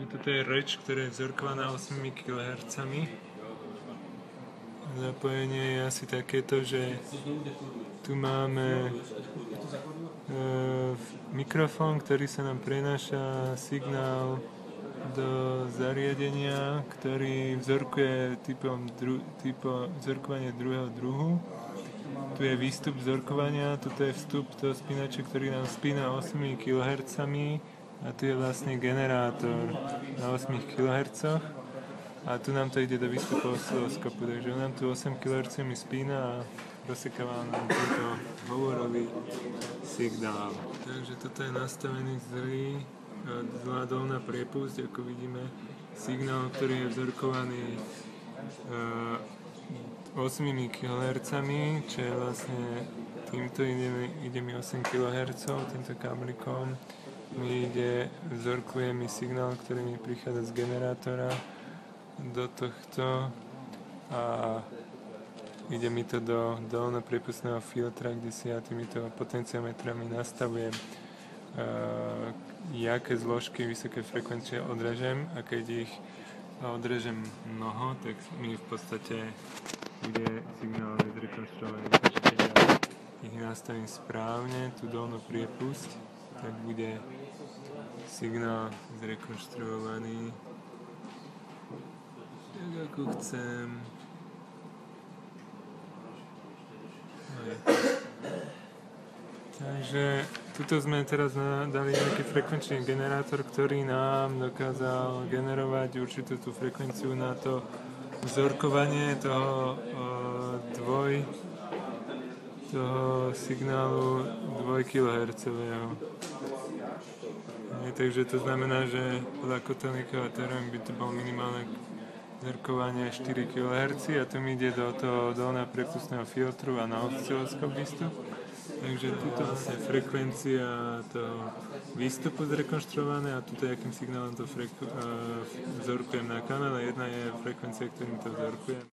Toto je reč, ktorá je vzorkovaná 8 kHz. Zapojenie je asi takéto, že tu máme mikrofón, ktorý sa nám prenáša signál do zariadenia, ktorý vzorkuje vzorkovanie druhého druhu. Tu je výstup vzorkovania, tu je vstup toho spínača, ktorý nám spína 8 kHz a tu je vlastne generátor na 8 kHz a tu nám to ide do výstupu oscilloskopu, takže on nám tu 8 kHz spína a rozsekáva nám tento hovorový signál. Takže toto je nastavený zlá dolná priepusť, ako vidíme, signál, ktorý je vzorkovaný 8 kHz, čo je vlastne týmto ide mi 8 kHz, týmto káblikom vzorkuje mi signál, ktorý mi prichádza z generátora do tohto a ide mi to do dolno priepustného filtra, kde si ja týmito potenciometrami nastavujem jaké zložky vysoké frekvencie odrežem a keď ich odrežem mnoho, tak mi v podstate bude signál zrekonštruovaný. Takže keď ja ich nastavím správne, tú dolnú priepusť, tak bude signál zrekonštruovaný tak ako chcem. Takže tuto sme teraz dali nejaký frekvenčný generátor, ktorý nám dokázal generovať určitú tú frekvenciu na to vzorkovanie toho signálu 2 kHz. Takže to znamená, že podľa Kotelníkova teoremy by to bolo minimálne vzorkovanie 4 kHz a to mi ide do toho dolného priepustného filtru a na oscilloskop výstup. Takže tuto je frekvencia toho výstupu zrekonštruované a tuto je, akým signálom to vzorkujem na kanále. Jedna je frekvencia, ktorým to vzorkujem.